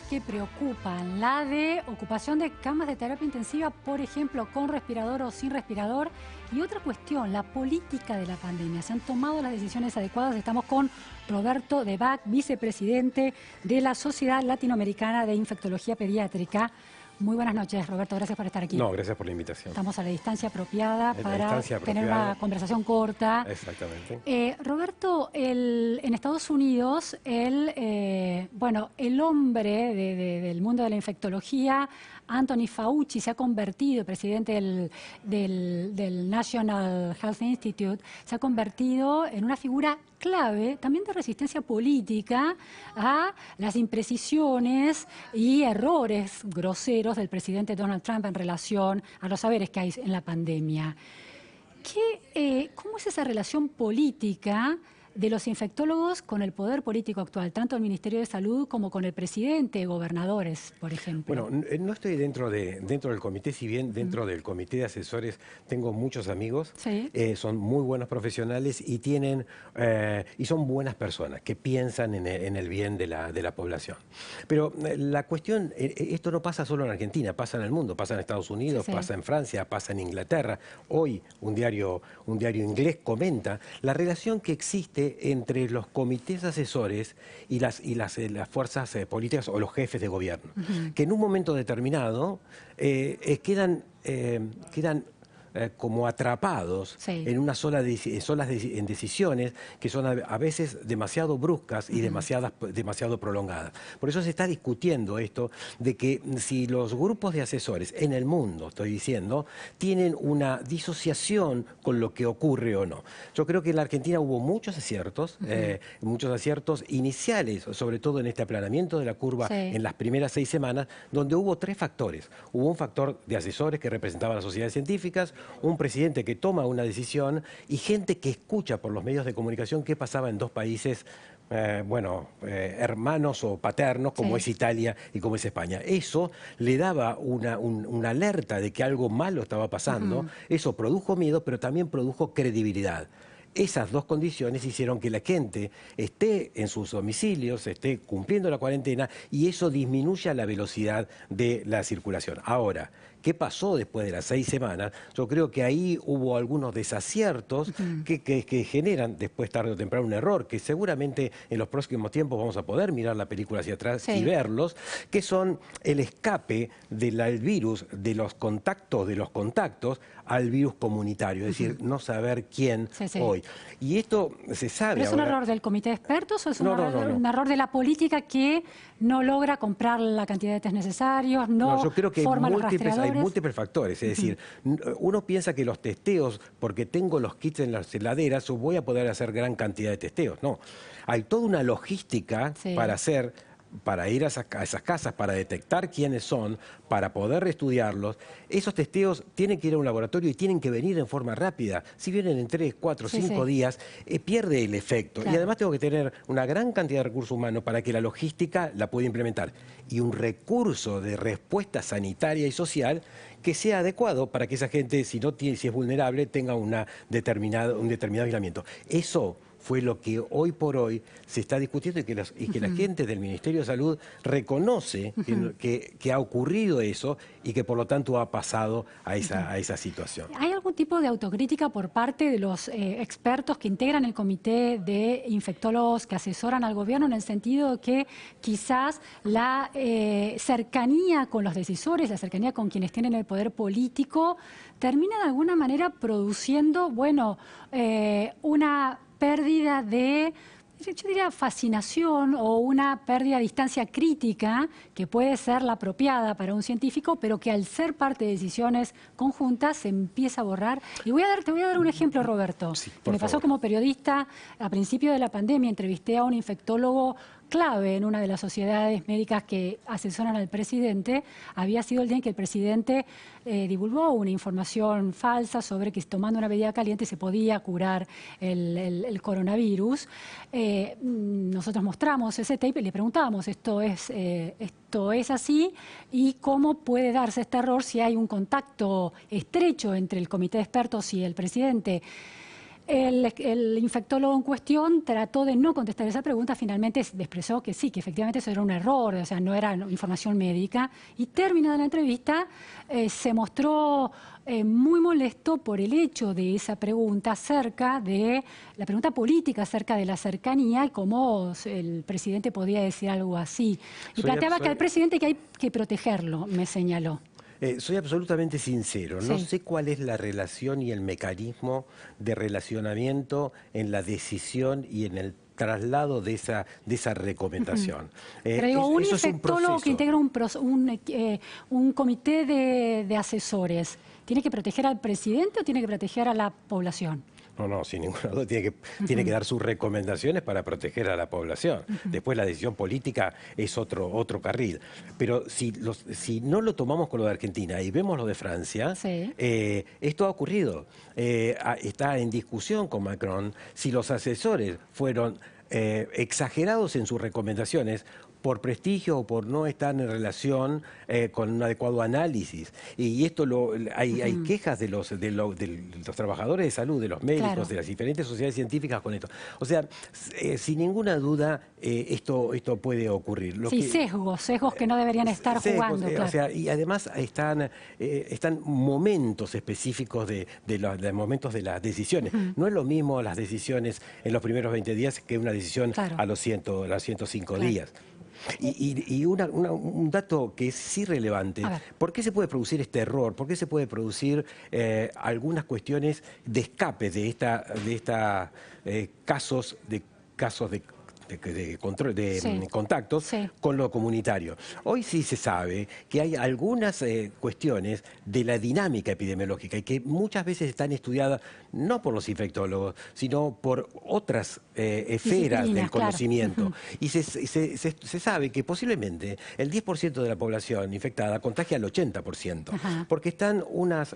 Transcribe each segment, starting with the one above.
que preocupan, la de ocupación de camas de terapia intensiva, por ejemplo, con respirador o sin respirador, y otra cuestión, la política de la pandemia. ¿Se han tomado las decisiones adecuadas? Estamos con Roberto de Bac, vicepresidente de la Sociedad Latinoamericana de Infectología Pediátrica. Muy buenas noches, Roberto, gracias por estar aquí. No, gracias por la invitación. Estamos a la distancia apropiada para tener una conversación corta. Exactamente. Roberto, en Estados Unidos, el hombre del mundo de la infectología, Anthony Fauci, se ha convertido, presidente del National Health Institute, se ha convertido en una figura clave, también de resistencia política, a las imprecisiones y errores groseros del presidente Donald Trump en relación a los saberes que hay en la pandemia. ¿Cómo es esa relación política de los infectólogos con el poder político actual, tanto el Ministerio de Salud como con el presidente, gobernadores, por ejemplo? Bueno, no estoy dentro del comité, si bien dentro del comité de asesores tengo muchos amigos, sí. Son muy buenos profesionales y son buenas personas que piensan en el bien de la población. Pero la cuestión, esto no pasa solo en Argentina, pasa en el mundo, pasa en Estados Unidos, pasa en Francia, pasa en Inglaterra. Hoy un diario inglés comenta la relación que existe entre los comités asesores y las fuerzas políticas o los jefes de gobierno, que en un momento determinado quedan como atrapados en una en decisiones que son a veces demasiado bruscas y demasiado prolongadas. Por eso se está discutiendo esto de que si los grupos de asesores en el mundo, estoy diciendo, tienen una disociación con lo que ocurre o no. Yo creo que en la Argentina hubo muchos aciertos iniciales, sobre todo en este aplanamiento de la curva en las primeras 6 semanas, donde hubo 3 factores. Hubo un factor de asesores que representaban a las sociedades científicas, un presidente que toma una decisión y gente que escucha por los medios de comunicación qué pasaba en 2 países hermanos o paternos como es Italia y como es España. Eso le daba una alerta de que algo malo estaba pasando. Eso produjo miedo, pero también produjo credibilidad. Esas 2 condiciones hicieron que la gente esté en sus domicilios, esté cumpliendo la cuarentena y eso disminuya la velocidad de la circulación. Ahora, ¿qué pasó después de las 6 semanas? Yo creo que ahí hubo algunos desaciertos que generan después, tarde o temprano, un error, que seguramente en los próximos tiempos vamos a poder mirar la película hacia atrás y verlos, que son el escape del virus, de los contactos al virus comunitario, es decir, no saber quién hoy. Y esto se sabe. ¿Pero es un error del comité de expertos o es un error de la política que no logra comprar la cantidad de test necesarios, yo creo que forma los hay rastreadores? múltiples factores, es decir, uno piensa que los testeos, porque tengo los kits en las heladeras, voy a poder hacer gran cantidad de testeos. No, hay toda una logística para ir a esas casas, para detectar quiénes son, para poder estudiarlos. Esos testeos tienen que ir a un laboratorio y tienen que venir en forma rápida. Si vienen en 3, 4, 5 días, pierde el efecto. Y además tengo que tener una gran cantidad de recursos humanos para que la logística la pueda implementar. Y un recurso de respuesta sanitaria y social que sea adecuado para que esa gente, si es vulnerable, tenga un determinado aislamiento. Eso fue lo que hoy por hoy se está discutiendo y que la gente del Ministerio de Salud reconoce que ha ocurrido eso y que por lo tanto ha pasado a esa situación. ¿Hay algún tipo de autocrítica por parte de los expertos que integran el comité de infectólogos que asesoran al gobierno, en el sentido de que quizás la cercanía con los decisores, la cercanía con quienes tienen el poder político, termina de alguna manera produciendo, una pérdida de, yo diría, fascinación o una pérdida de distancia crítica que puede ser la apropiada para un científico, pero que al ser parte de decisiones conjuntas se empieza a borrar? Y te voy a dar un ejemplo, Roberto, que me pasó como periodista a principio de la pandemia. Entrevisté a un infectólogo clave en una de las sociedades médicas que asesoran al presidente. Había sido el día en que el presidente divulgó una información falsa sobre que tomando una bebida caliente se podía curar el coronavirus. Nosotros mostramos ese tape y le preguntábamos, ¿esto es así? ¿Y cómo puede darse este error si hay un contacto estrecho entre el comité de expertos y el presidente? El infectólogo en cuestión trató de no contestar esa pregunta, finalmente expresó que sí, que efectivamente eso era un error, o sea, no era información médica, y terminada la entrevista se mostró muy molesto por el hecho de esa pregunta acerca de, la pregunta política acerca de la cercanía y cómo el presidente podía decir algo así. Y planteaba que al presidente que hay que protegerlo, me señaló. Soy absolutamente sincero, no sé cuál es la relación y el mecanismo de relacionamiento en la decisión y en el traslado de esa recomendación. Pero digo, un infectólogo que integra un comité de asesores, ¿tiene que proteger al presidente o tiene que proteger a la población? No, sin ninguna duda tiene que dar sus recomendaciones para proteger a la población. Después la decisión política es otro carril. Pero si no lo tomamos con lo de Argentina y vemos lo de Francia, esto ha ocurrido. Está en discusión con Macron si los asesores fueron exagerados en sus recomendaciones por prestigio o por no estar en relación con un adecuado análisis. Y esto hay quejas de los trabajadores de salud, de los médicos, de las diferentes sociedades científicas con esto. O sea, sin ninguna duda esto puede ocurrir. Sesgos que no deberían estar jugando. O sea, y además están momentos específicos de momentos de las decisiones. No es lo mismo las decisiones en los primeros 20 días que una decisión a los 105 días. Y un dato que es sí relevante, ¿por qué se puede producir este error? ¿Por qué se puede producir algunas cuestiones de escape de casos de control de contactos con lo comunitario? Hoy sí se sabe que hay algunas cuestiones de la dinámica epidemiológica y que muchas veces están estudiadas no por los infectólogos, sino por otras esferas del conocimiento. Y se sabe que posiblemente el 10% de la población infectada contagia al 80%, porque están unas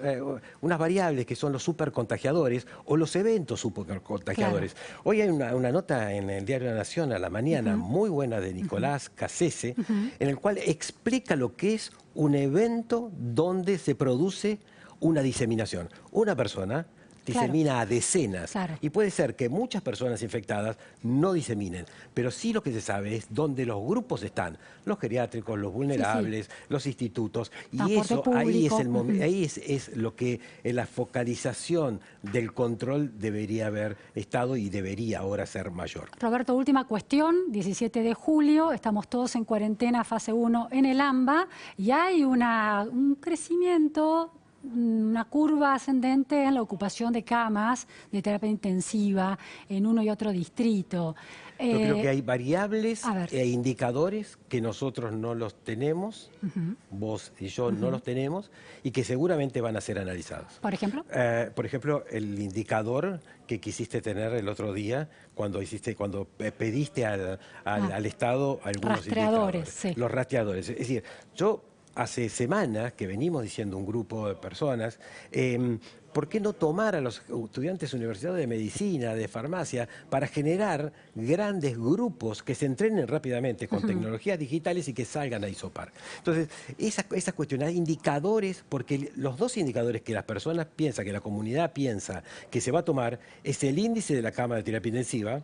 variables que son los supercontagiadores o los eventos supercontagiadores. Hoy hay una nota en el diario La Nación a la mañana, muy buena, de Nicolás Cassese, en el cual explica lo que es un evento donde se produce una diseminación. Una persona disemina a decenas. Y puede ser que muchas personas infectadas no diseminen, pero sí lo que se sabe es dónde los grupos están, los geriátricos, los vulnerables, los institutos, y eso ahí es el momento, ahí es lo que en la focalización del control debería haber estado y debería ahora ser mayor. Roberto, última cuestión, 17 de julio, estamos todos en cuarentena, fase 1 en el AMBA, y hay un crecimiento, una curva ascendente en la ocupación de camas de terapia intensiva en uno y otro distrito. Yo creo que hay variables e indicadores que nosotros no los tenemos, vos y yo no los tenemos, y que seguramente van a ser analizados. ¿Por ejemplo? Por ejemplo, el indicador que quisiste tener el otro día cuando pediste al Estado algunos rastreadores, indicadores. Los rastreadores. Es decir, yo hace semanas que venimos diciendo un grupo de personas, ¿por qué no tomar a los estudiantes universitarios de medicina, de farmacia, para generar grandes grupos que se entrenen rápidamente con tecnologías digitales y que salgan a hisopar? Entonces, esa cuestión, hay indicadores, porque los dos indicadores que las personas piensan, que la comunidad piensa que se va a tomar, es el índice de la cama de terapia intensiva.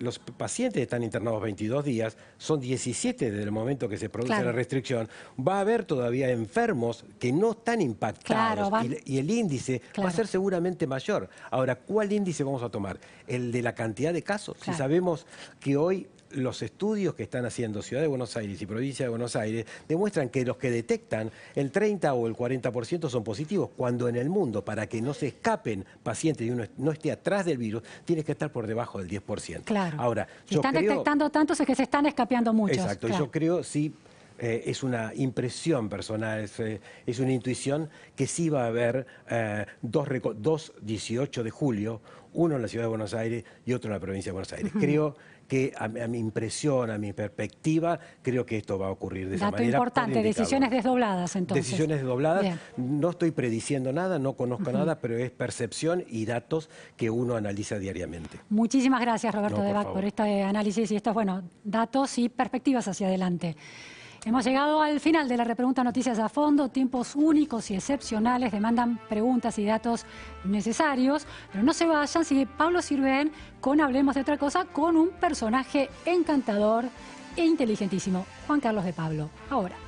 Los pacientes están internados 22 días, son 17 desde el momento que se produce la restricción. Va a haber todavía enfermos que no están impactados y el índice va a ser seguramente mayor. Ahora, ¿cuál índice vamos a tomar? ¿El de la cantidad de casos? Si sabemos que hoy los estudios que están haciendo Ciudad de Buenos Aires y Provincia de Buenos Aires demuestran que los que detectan el 30 o el 40% son positivos, cuando en el mundo, para que no se escapen pacientes y uno no esté atrás del virus, tiene que estar por debajo del 10%. Ahora, si están detectando tantos es que se están escapeando muchos. Exacto, yo creo, sí. Es una impresión personal, es una intuición que sí va a haber dos 18 de julio, uno en la Ciudad de Buenos Aires y otro en la Provincia de Buenos Aires. Creo que a mi impresión, a mi perspectiva, creo que esto va a ocurrir de esa manera. Dato importante, decisiones desdobladas entonces. Decisiones desdobladas, no estoy prediciendo nada, no conozco nada, pero es percepción y datos que uno analiza diariamente. Muchísimas gracias, Roberto Debac, por este análisis y estos datos y perspectivas hacia adelante. Hemos llegado al final de la repregunta Noticias a Fondo. Tiempos únicos y excepcionales demandan preguntas y datos necesarios. Pero no se vayan, sigue Pablo Sirven con Hablemos de otra cosa, con un personaje encantador e inteligentísimo, Juan Carlos de Pablo. Ahora.